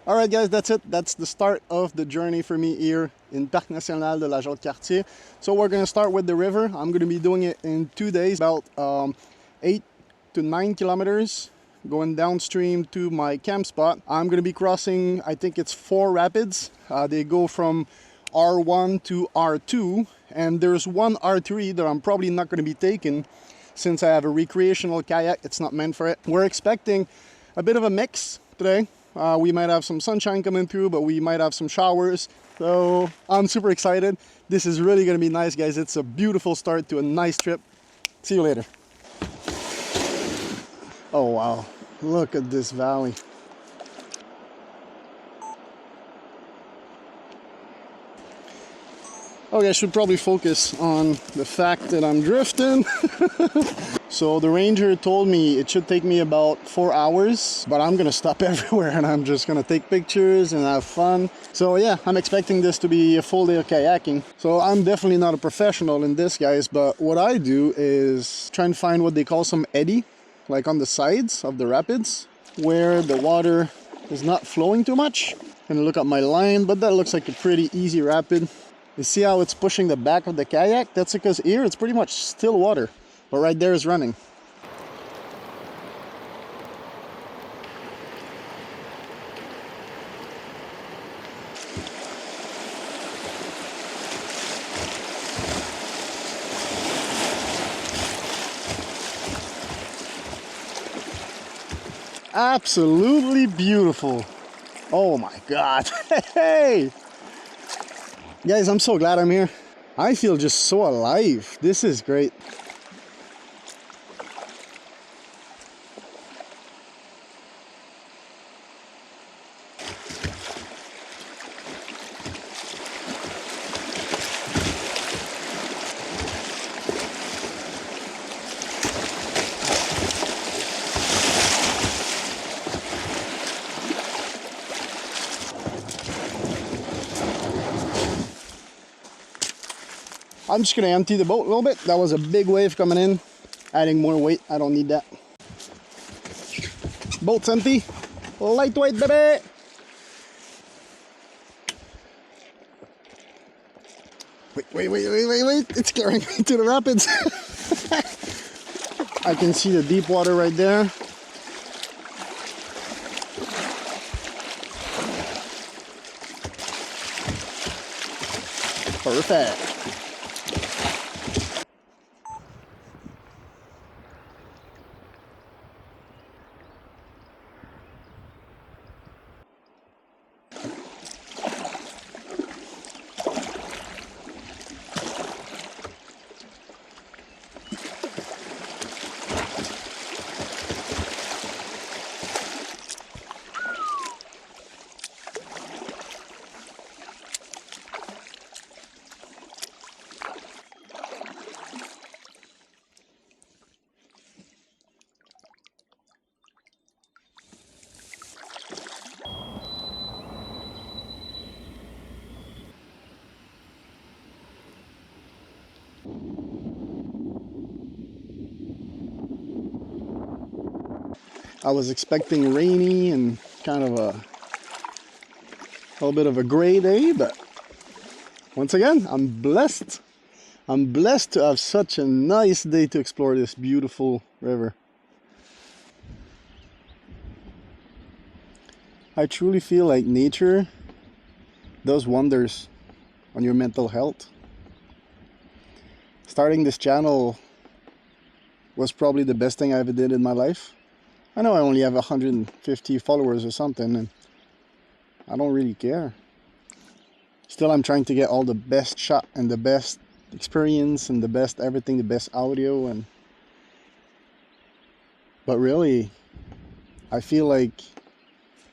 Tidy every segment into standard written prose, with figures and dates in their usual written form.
Alright guys, that's it. That's the start of the journey for me here in Parc National de la Jaude-Cartier. So we're going to start with the river. I'm going to be doing it in 2 days, about 8 to 9 kilometers going downstream to my camp spot. I'm going to be crossing, I think it's 4 rapids. They go from R1 to R2, and there's one R3 that I'm probably not going to be taking since I have a recreational kayak. It's not meant for it. We're expecting a bit of a mix today. We might have some sunshine coming through, but we might have some showers. So I'm super excited. This is really going to be nice, guys. It's a beautiful start to a nice trip. See you later. Oh, wow. Look at this valley. Okay, I should probably focus on the fact that I'm drifting. So the ranger told me it should take me about 4 hours, but I'm gonna stop everywhere and I'm just gonna take pictures and have fun. So yeah, I'm expecting this to be a full day of kayaking. So I'm definitely not a professional in this, guys, but what I do is try and find what they call some eddy, like on the sides of the rapids, where the water is not flowing too much. Gonna look at my line, but that looks like a pretty easy rapid. You see how it's pushing the back of the kayak? That's because here it's pretty much still water, but right there is running. Absolutely beautiful. Oh my God. Hey! Guys, I'm so glad I'm here. I feel just so alive. This is great. I'm just gonna empty the boat a little bit. That was a big wave coming in. Adding more weight, I don't need that. Boat's empty. Lightweight, baby! Wait. It's carrying me to the rapids. I can see the deep water right there. Perfect. I was expecting rainy and kind of a little bit of a gray day, but once again, I'm blessed. I'm blessed to have such a nice day to explore this beautiful river. I truly feel like nature does wonders on your mental health. Starting this channel was probably the best thing I ever did in my life. I know I only have 150 followers or something, and I don't really care. Still, I'm trying to get all the best shot and the best experience and the best everything, the best audio, but really, I feel like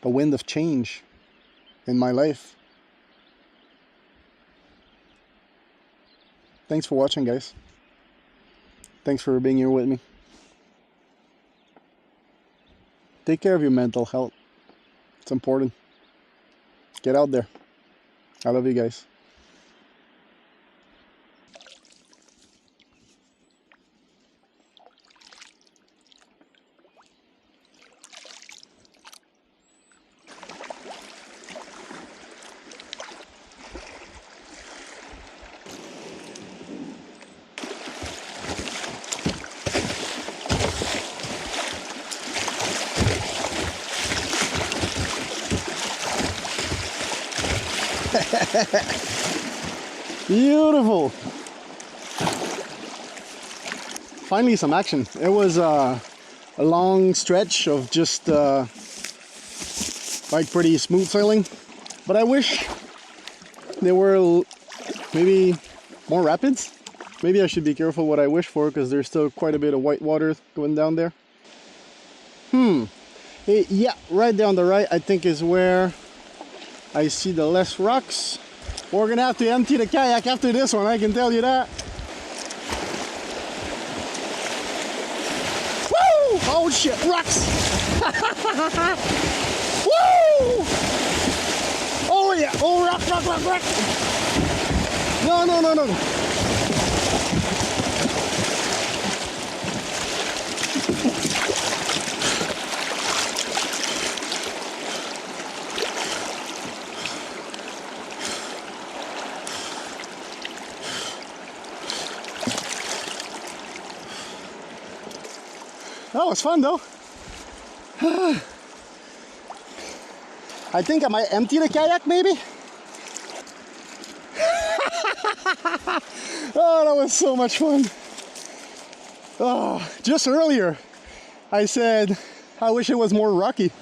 a wind of change in my life. Thanks for watching, guys. Thanks for being here with me. Take care of your mental health. It's important. Get out there. I love you guys. Beautiful. Finally some action. It was a long stretch of just like pretty smooth sailing, but I wish there were maybe more rapids. Maybe I should be careful what I wish for, because there's still quite a bit of white water going down there. Hey, yeah, right down the right I think is where I see the less rocks. We're gonna have to empty the kayak after this one, I can tell you that. Woo! Oh shit, rocks! Woo! Oh yeah, oh rock, rock, rock, rock! No, no, no, no. That was fun though. I think I might empty the kayak maybe. Oh, that was so much fun. Oh, just earlier I said I wish it was more rocky.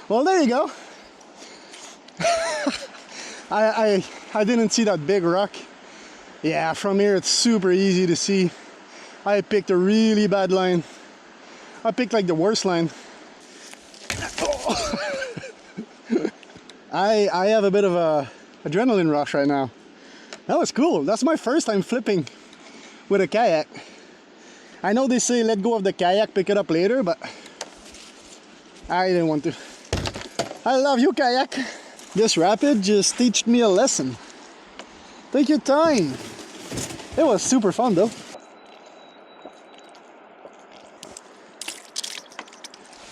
Well, there you go. I didn't see that big rock. Yeah, from here it's super easy to see. I picked a really bad line. I picked like the worst line. Oh. I have a bit of a adrenaline rush right now. That was cool. That's my first time flipping with a kayak. I know they say let go of the kayak, pick it up later, but I didn't want to. I love you, kayak. This rapid just taught me a lesson. Take your time. It was super fun though.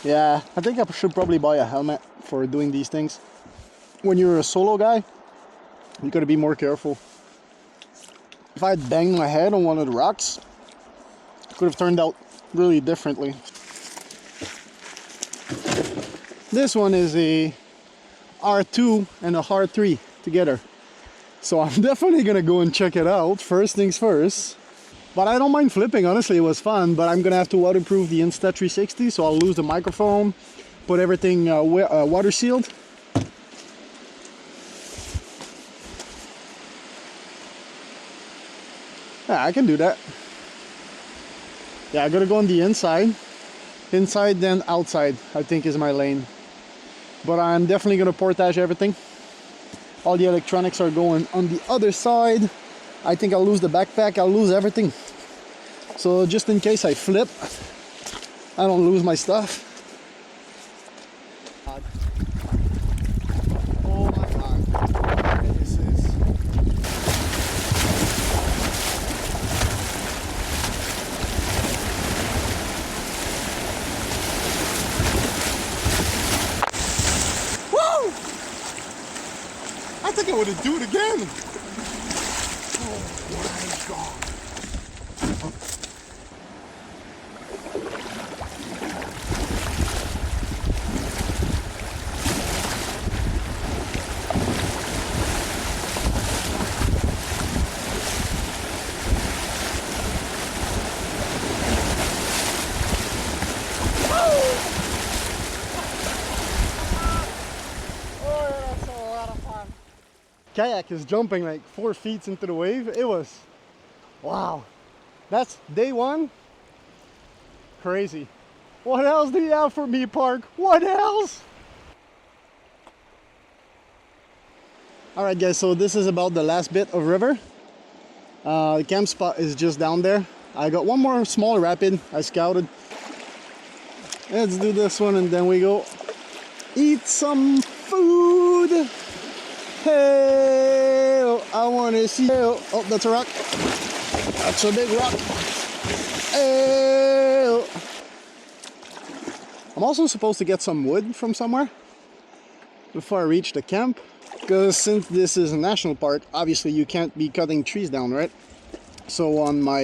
Yeah, I think I should probably buy a helmet for doing these things. When you're a solo guy, you gotta be more careful. If I had banged my head on one of the rocks, it could have turned out really differently. This one is a R2 and a R3 together. So I'm definitely gonna go and check it out, first things first. But I don't mind flipping, honestly, it was fun, but I'm gonna have to waterproof the Insta360, so I'll lose the microphone, put everything water sealed. Yeah, I can do that. Yeah, I gotta go on the inside. Inside, then outside, I think is my lane. But I'm definitely gonna portage everything. All the electronics are going on the other side. I think I'll lose the backpack, I'll lose everything. So just in case I flip, I don't lose my stuff. Oh my god. This is... Woo! I think I would do it again. Oh my god. Kayak is jumping like 4 feet into the wave. It was, wow, that's day one. Crazy. What else do you have for me, Park? What else? All right, guys, so this is about the last bit of river. The camp spot is just down there. I got one more small rapid I scouted. Let's do this one and then we go eat some food. Hey, I want to see. Oh, that's a rock. That's a big rock. Hey. I'm also supposed to get some wood from somewhere before I reach the camp, because since this is a national park, obviously you can't be cutting trees down, right? So on my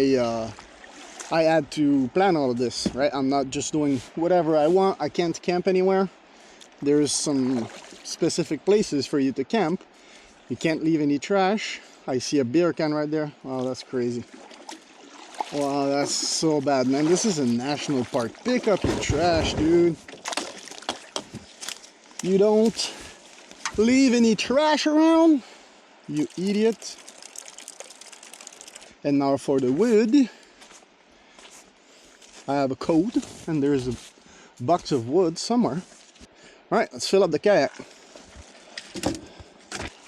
I had to plan all of this, right? I'm not just doing whatever I want. I can't camp anywhere. There's some specific places for you to camp, You can't leave any trash. I see a beer can right there. Wow, that's crazy. Wow, that's so bad, man. This is a national park. Pick up your trash, dude. You don't leave any trash around, you idiot. And now for the wood. I have a code, and there's a box of wood somewhere. Alright, let's fill up the kayak.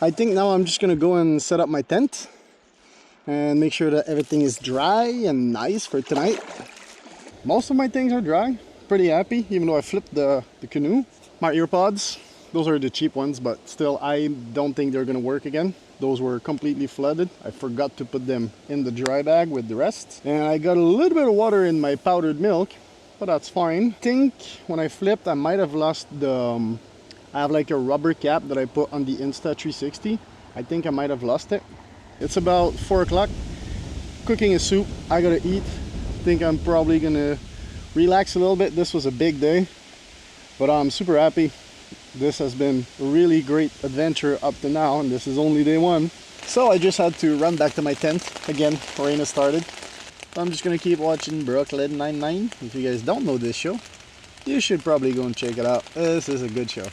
I think now I'm just gonna go and set up my tent and make sure that everything is dry and nice for tonight. Most of my things are dry. Pretty happy, even though I flipped the canoe. My earpods, those are the cheap ones, but still I don't think they're gonna work again. Those were completely flooded. I forgot to put them in the dry bag with the rest. And I got a little bit of water in my powdered milk, but that's fine. I think when I flipped, I might have lost the... I have like a rubber cap that I put on the Insta360. I think I might have lost it. It's about 4 o'clock. Cooking a soup. I gotta eat. Think I'm probably gonna relax a little bit. This was a big day, but I'm super happy. This has been a really great adventure up to now, and this is only day one. So I just had to run back to my tent. Again, rain has started. I'm just gonna keep watching Brooklyn Nine-Nine. If you guys don't know this show, you should probably go and check it out. This is a good show.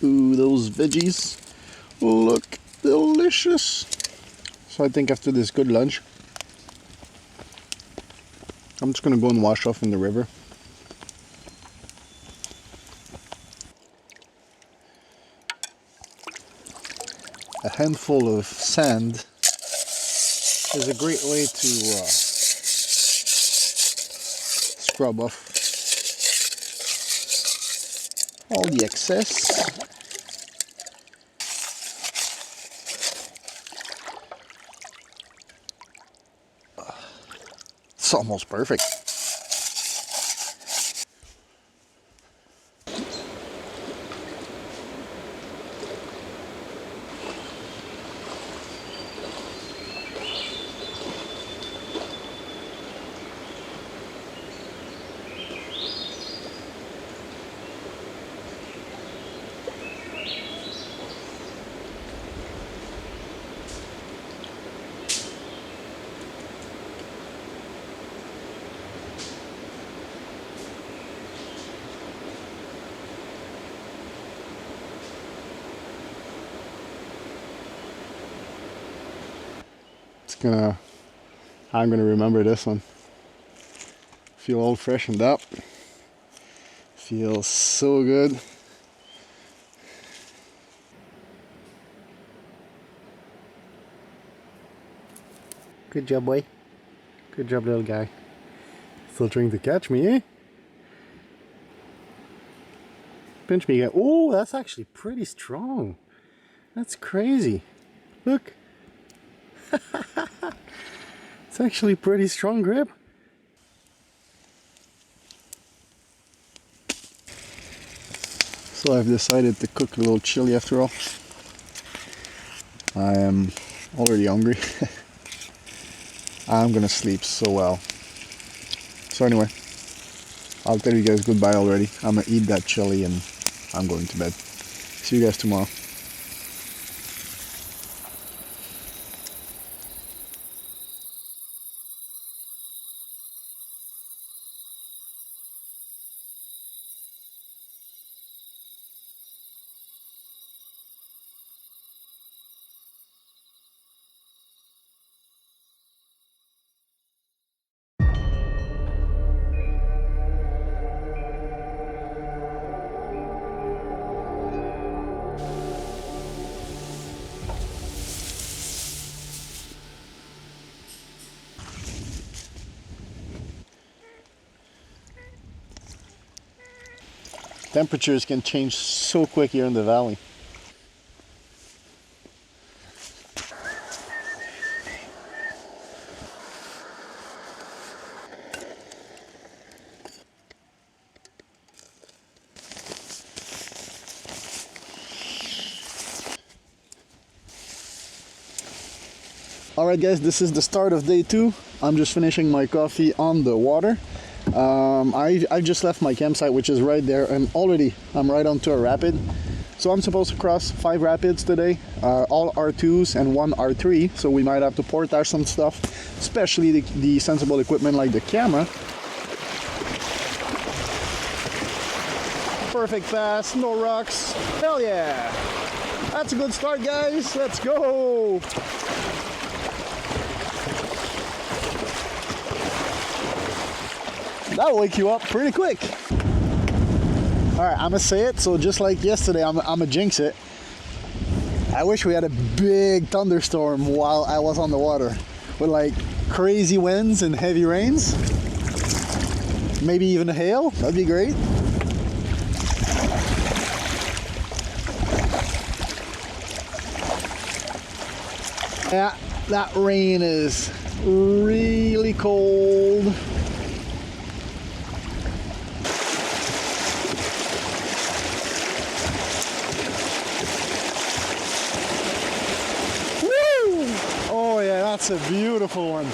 Ooh, those veggies look delicious. So I think after this good lunch, I'm just gonna go and wash off in the river. A handful of sand is a great way to scrub off all the excess. It's almost perfect. I'm gonna remember this one. Feel all freshened up. Feels so good. Good job, boy. Good job, little guy. Still trying to catch me, eh? Pinch me again. Oh, that's actually pretty strong. That's crazy. Look. It's actually pretty strong grip. So I've decided to cook a little chili after all. I am already hungry. I'm gonna sleep so well. So anyway, I'll tell you guys goodbye already. I'm gonna eat that chili and I'm going to bed. See you guys tomorrow. Temperatures can change so quick here in the valley. Alright guys, this is the start of day 2. I'm just finishing my coffee on the water. I just left my campsite, which is right there, and already I'm right onto a rapid. So I'm supposed to cross 5 rapids today, all R2s and 1 R3, so we might have to portage some stuff, especially the sensible equipment like the camera. Perfect pass, no rocks, hell yeah! That's a good start guys, let's go! That'll wake you up pretty quick. Alright, I'm gonna say it, so just like yesterday, I'm gonna jinx it. I wish we had a big thunderstorm while I was on the water. With like crazy winds and heavy rains. Maybe even hail, that'd be great. Yeah, that rain is really cold. That's a beautiful one.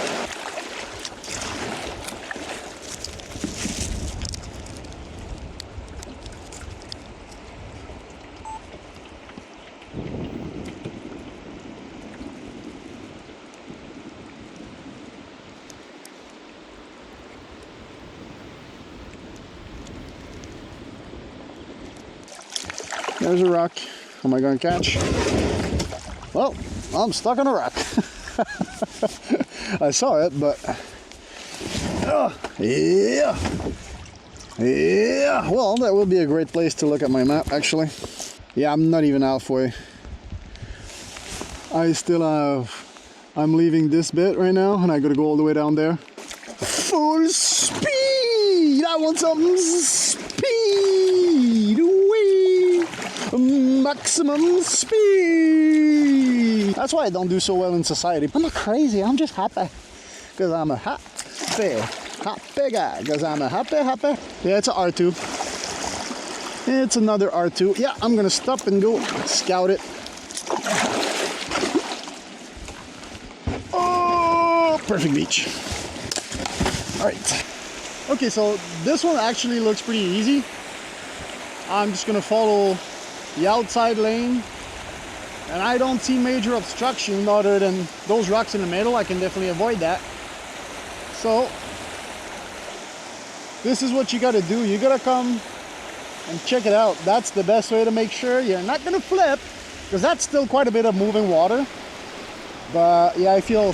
There's a rock. Am I going to catch? Well, I'm stuck on a rock. I saw it, but yeah. Well, that would be a great place to look at my map, actually. Yeah, I'm not even halfway. I'm leaving this bit right now, and I gotta go all the way down there. Full speed! I want some speed! Whee! Maximum speed! That's why I don't do so well in society. I'm not crazy, I'm just happy. Because I'm a happy guy. Because I'm a happy. Yeah, it's an R2. It's another R2. Yeah, I'm gonna stop and go scout it. Oh, perfect beach. All right. Okay, so this one actually looks pretty easy. I'm just gonna follow the outside lane, and I don't see major obstruction other than those rocks in the middle. I can definitely avoid that. So this is what you gotta do. You gotta come and check it out. That's the best way to make sure you're not gonna flip, because that's still quite a bit of moving water. But yeah, I feel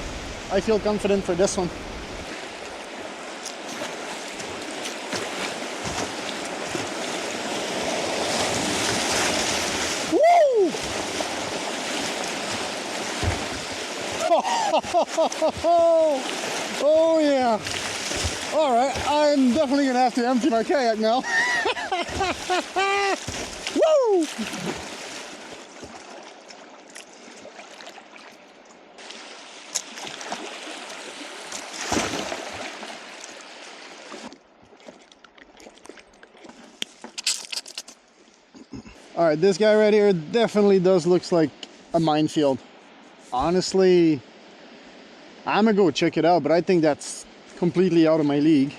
confident for this one. Oh yeah. All right, I'm definitely gonna have to empty my kayak now. Woo! All right, this guy right here definitely does looks like a minefield. Honestly, I'm gonna go check it out, but I think that's completely out of my league.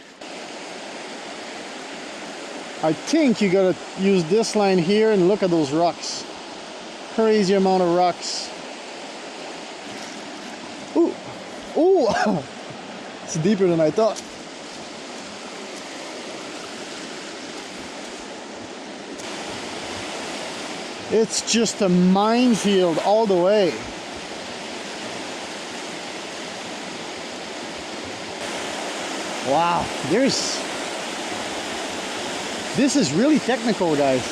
I think you gotta use this line here and look at those rocks. Crazy amount of rocks. Ooh, ooh, it's deeper than I thought. It's just a minefield all the way. Wow, this is really technical, guys.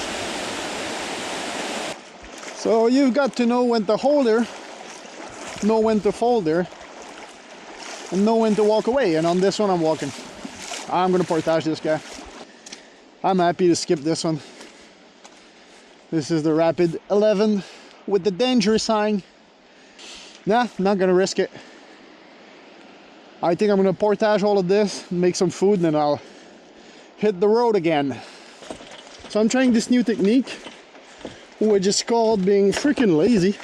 So you've got to know when to hold her, know when to fold her, and know when to walk away. And on this one, I'm walking. I'm gonna portage this guy. I'm happy to skip this one. This is the Rapid 11 with the danger sign. Nah, not gonna risk it. I think I'm gonna portage all of this, make some food, and then I'll hit the road again. So I'm trying this new technique, which is called being freaking lazy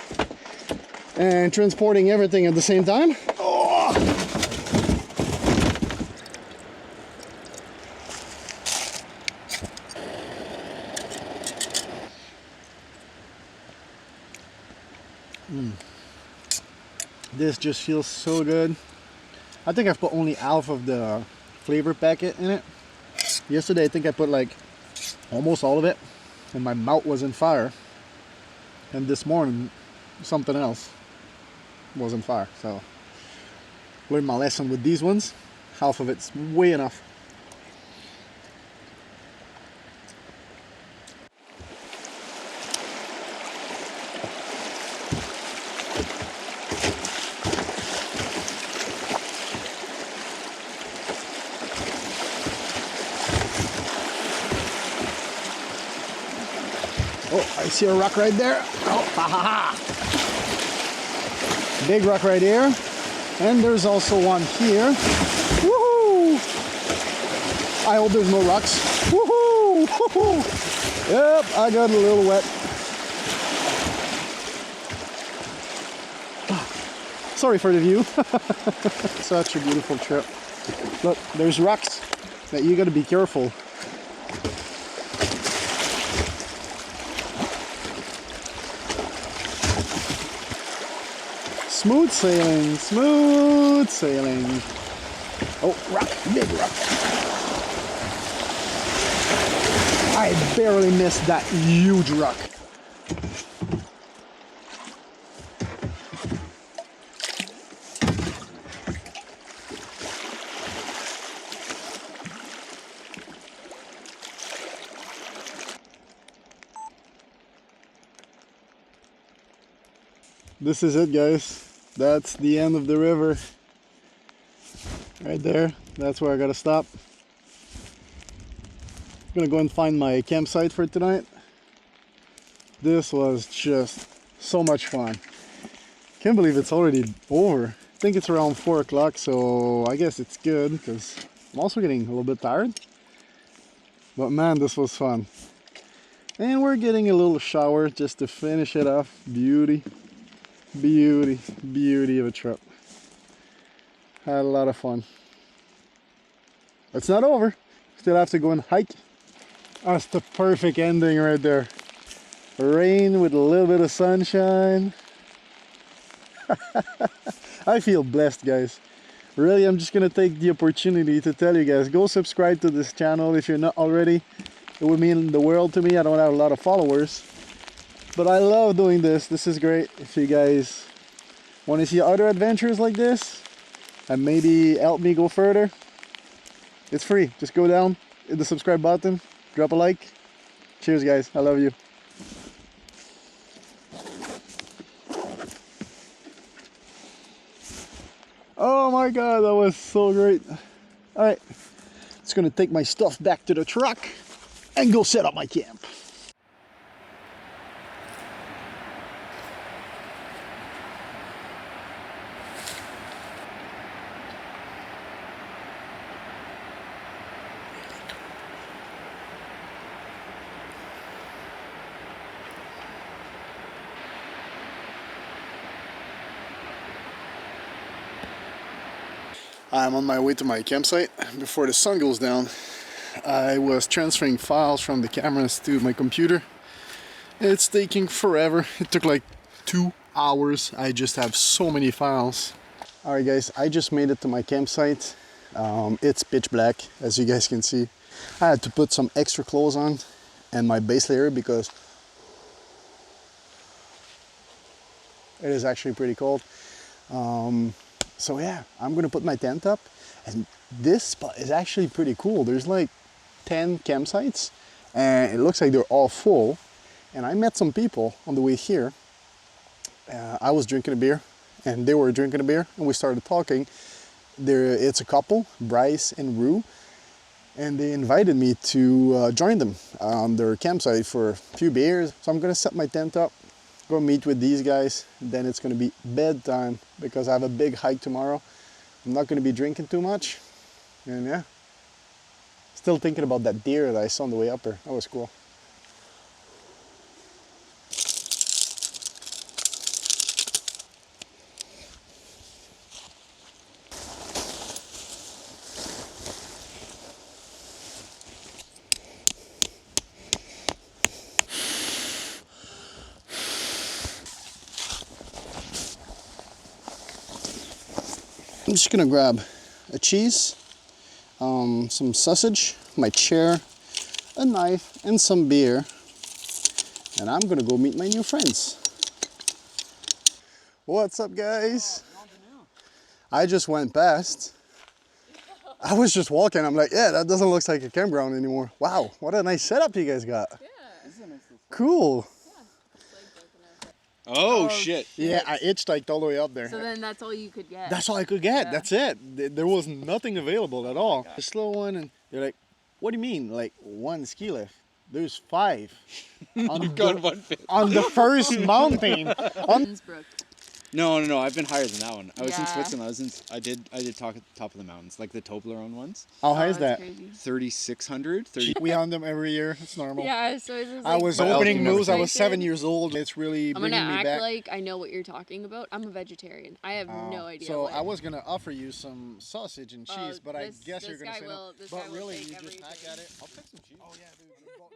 and transporting everything at the same time. Oh. This just feels so good. I think I've put only half of the flavor packet in it. Yesterday I think I put like almost all of it and my mouth was on fire. And this morning something else was on fire. So learned my lesson with these ones. Half of it's way enough. Oh, I see a rock right there. Oh, ha ha ha. Big rock right here. And there's also one here. Woohoo! I hope there's no rocks. Woohoo! Woohoo! Yep, I got a little wet. Sorry for the view. Such a beautiful trip. Look, there's rocks that you gotta be careful. Smooth sailing, smooth sailing. Oh, rock, big rock. I barely missed that huge rock. This is it, guys. That's the end of the river. Right there. That's where I gotta stop. I'm gonna go and find my campsite for tonight. This was just so much fun. Can't believe it's already over. I think it's around 4 o'clock, so I guess it's good because I'm also getting a little bit tired. But man, this was fun. And we're getting a little shower just to finish it off. Beauty. Beauty, beauty of a trip. Had a lot of fun. It's not over. Still have to go and hike. That's the perfect ending right there. Rain with a little bit of sunshine. I feel blessed, guys. Really, I'm just gonna take the opportunity to tell you guys, go subscribe to this channel if you're not already. It would mean the world to me. I don't have a lot of followers, but I love doing this. This is great. If you guys want to see other adventures like this and maybe help me go further, it's free. Just go down, hit the subscribe button, drop a like. Cheers, guys. I love you. Oh my god, that was so great. Alright, just gonna take my stuff back to the truck and go set up my camp. I'm on my way to my campsite. Before the sun goes down, I was transferring files from the cameras to my computer. It's taking forever. It took like 2 hours. I just have so many files. Alright guys, I just made it to my campsite. It's pitch black, as you guys can see. I had to put some extra clothes on and my base layer because it is actually pretty cold. So yeah, I'm gonna put my tent up, and this spot is actually pretty cool. There's like 10 campsites and it looks like they're all full, and I met some people on the way here. I was drinking a beer and they were drinking a beer and we started talking. It's a couple, Bryce and Rue. and they invited me to join them on their campsite for a few beers. So I'm gonna set my tent up, go meet with these guys, then it's gonna be bedtime because I have a big hike tomorrow. I'm not gonna be drinking too much, and yeah. Still thinking about that deer that I saw on the way up there. That was cool. I'm just gonna grab a cheese, some sausage, my chair, a knife, and some beer. And I'm gonna go meet my new friends. What's up, guys? I just went past. I was just walking. I'm like, yeah, that doesn't look like a campground anymore. Wow, what a nice setup you guys got. Yeah. This is a nice little cool. Oh, shit. Yeah, I hitchhiked all the way up there. So then that's all you could get. That's all I could get. Yeah. That's it. There was nothing available at all. A slow one, and you're like, what do you mean? Like one ski lift? There's 5. You've gone 150. On the first mountain. No. I've been higher than that one. I was in Switzerland. I did talk at the top of the mountains, like the Toblerone ones. How high is that? 3,600. We on them every year. It's normal. Yeah, so it's just I was opening news. I was 7 years old. It's really I'm bringing gonna me act back. like I know what you're talking about. I'm a vegetarian. I have no idea. So I was gonna offer you some sausage and cheese, but I guess you're gonna say no. But really, you just hack at it. I'll pick some cheese. Oh yeah, dude. They're both.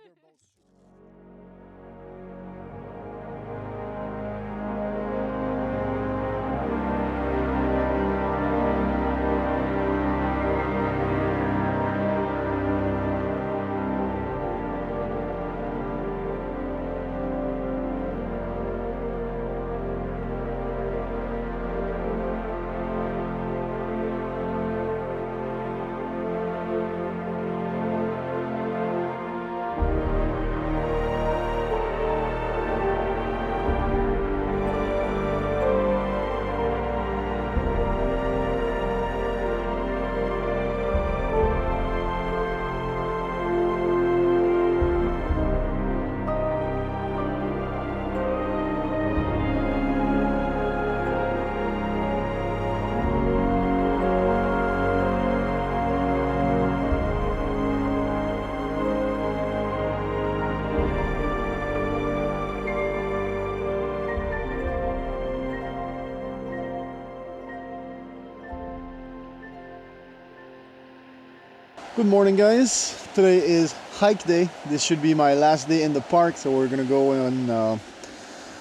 Good morning, guys. Today is hike day. This should be my last day in the park, so we're gonna go and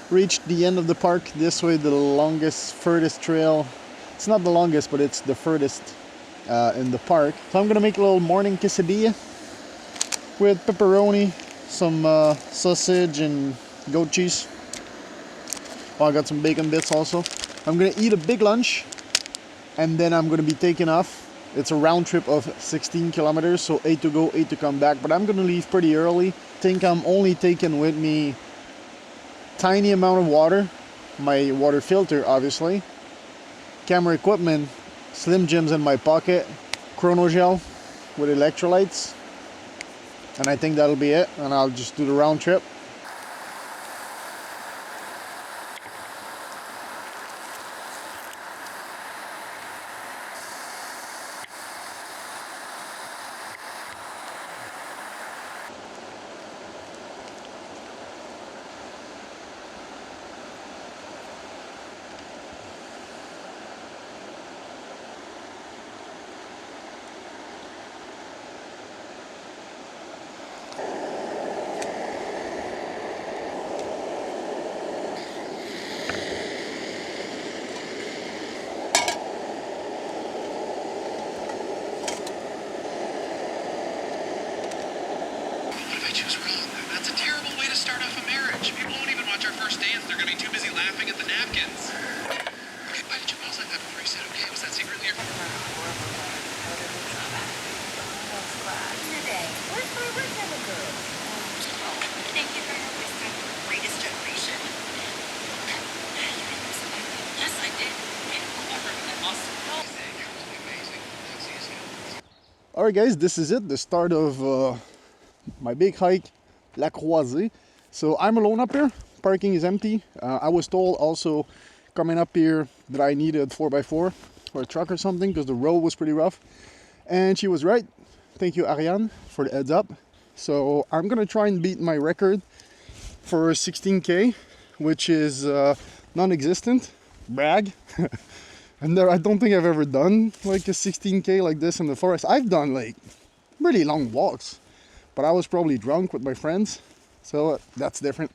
reach the end of the park. This way, the longest, furthest trail. It's not the longest, but it's the furthest in the park. So I'm gonna make a little morning quesadilla with pepperoni, some sausage and goat cheese. Oh, I got some bacon bits also. I'm gonna eat a big lunch, and then I'm gonna be taking off. It's a round trip of 16 kilometers, so 8 to go, 8 to come back. But I'm gonna leave pretty early. Think I'm only taking with me tiny amount of water, my water filter obviously, camera equipment, Slim Jims in my pocket, chrono gel with electrolytes, and I think that'll be it. And I'll just do the round trip. Alright guys, this is it, the start of my big hike, La Croisée. So I'm alone up here, parking is empty. I was told also coming up here that I needed 4x4 or a truck or something because the road was pretty rough. And she was right. Thank you, Ariane, for the heads up. So I'm gonna try and beat my record for 16K, which is non-existent. Brag. And I don't think I've ever done like a 16K like this in the forest. I've done like really long walks, but I was probably drunk with my friends, so that's different.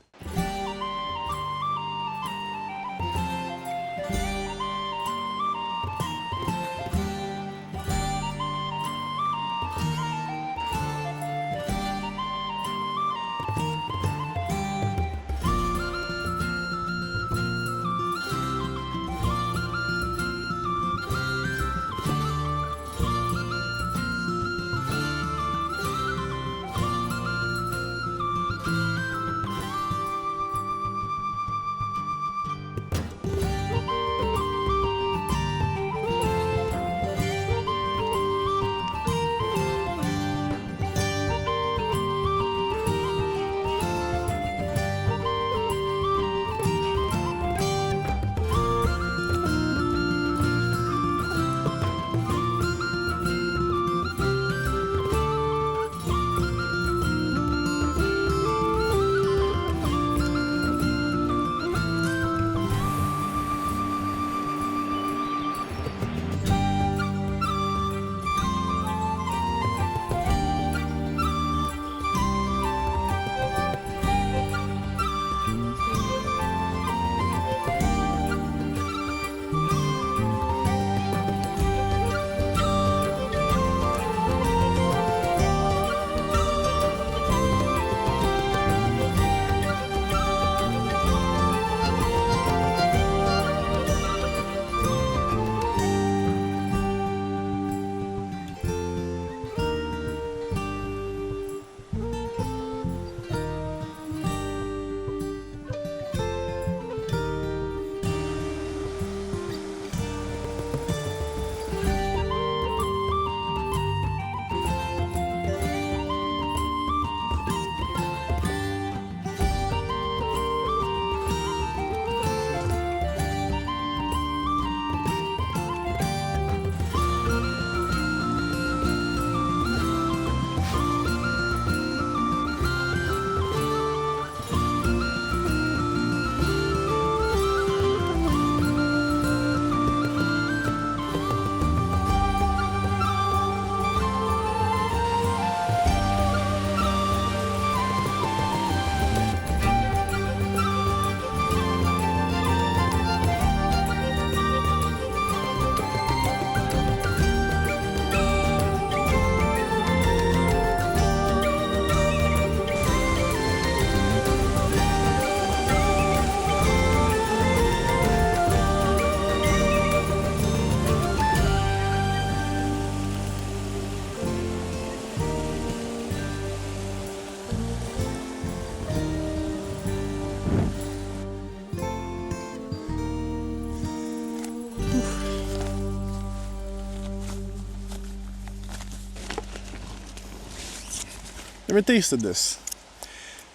Never tasted this.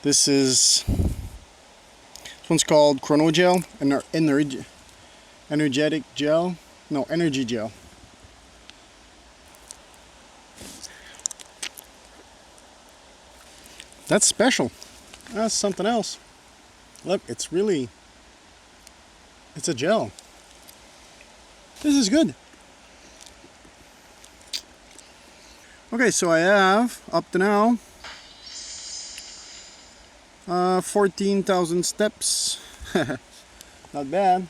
This one's called Chrono Gel, energetic gel. No, energy gel. That's special. That's something else. Look, it's a gel. This is good. Okay, so I have up to now 14,000 steps. Not bad.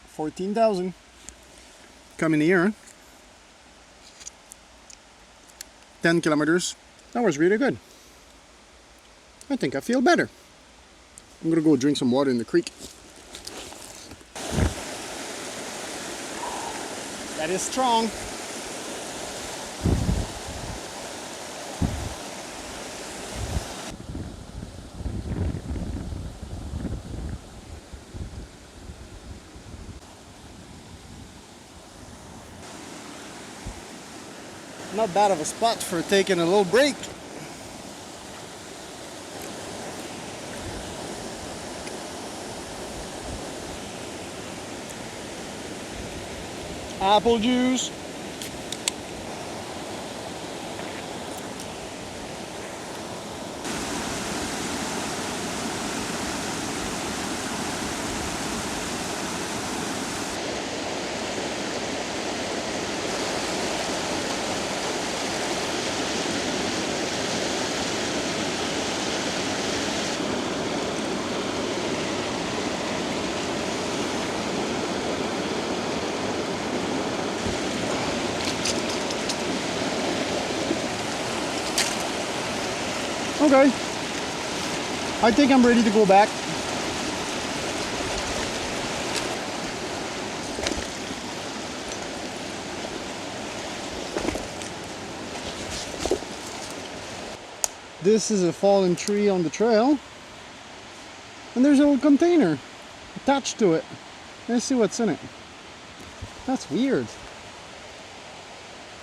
14,000. Coming here. 10 kilometers. That was really good. I think I feel better. I'm gonna go drink some water in the creek. That is strong. Not bad of a spot for taking a little break. Apple juice. Okay, I think I'm ready to go back. This is a fallen tree on the trail, and there's a little container attached to it. Let's see what's in it. That's weird.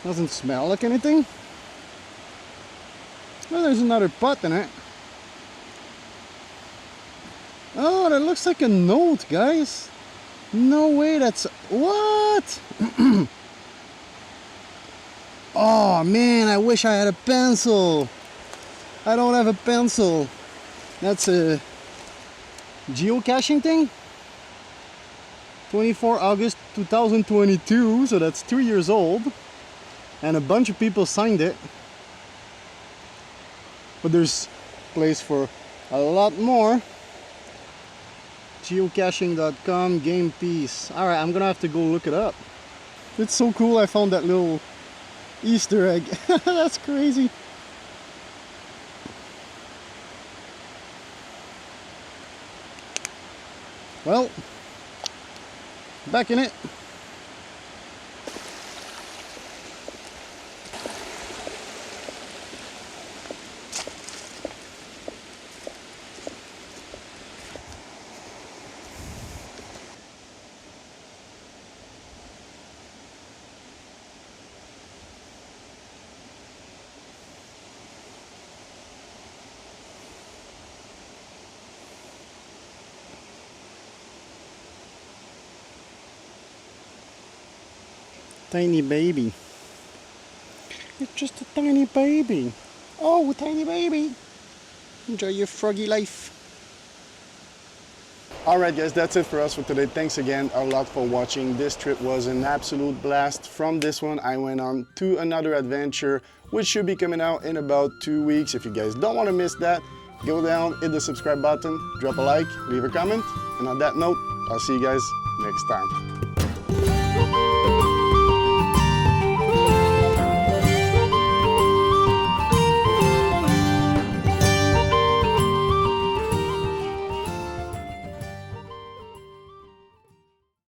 Doesn't smell like anything. Well, there's another pot in it. Oh, that looks like a note, guys. No way, that's... What? Oh, man, I wish I had a pencil. I don't have a pencil. That's a geocaching thing. 24 August 2022, so that's 2 years old. And a bunch of people signed it. But there's place for a lot more. Geocaching.com, game piece. Alright, I'm gonna have to go look it up. It's so cool I found that little Easter egg. That's crazy. Well, back in it. Tiny baby. It's just a tiny baby. Oh, tiny baby. Enjoy your froggy life. Alright guys, that's it for us for today. Thanks again a lot for watching. This trip was an absolute blast. From this one, I went on to another adventure, which should be coming out in about 2 weeks. If you guys don't want to miss that, go down, hit the subscribe button, drop a like, leave a comment. And on that note, I'll see you guys next time.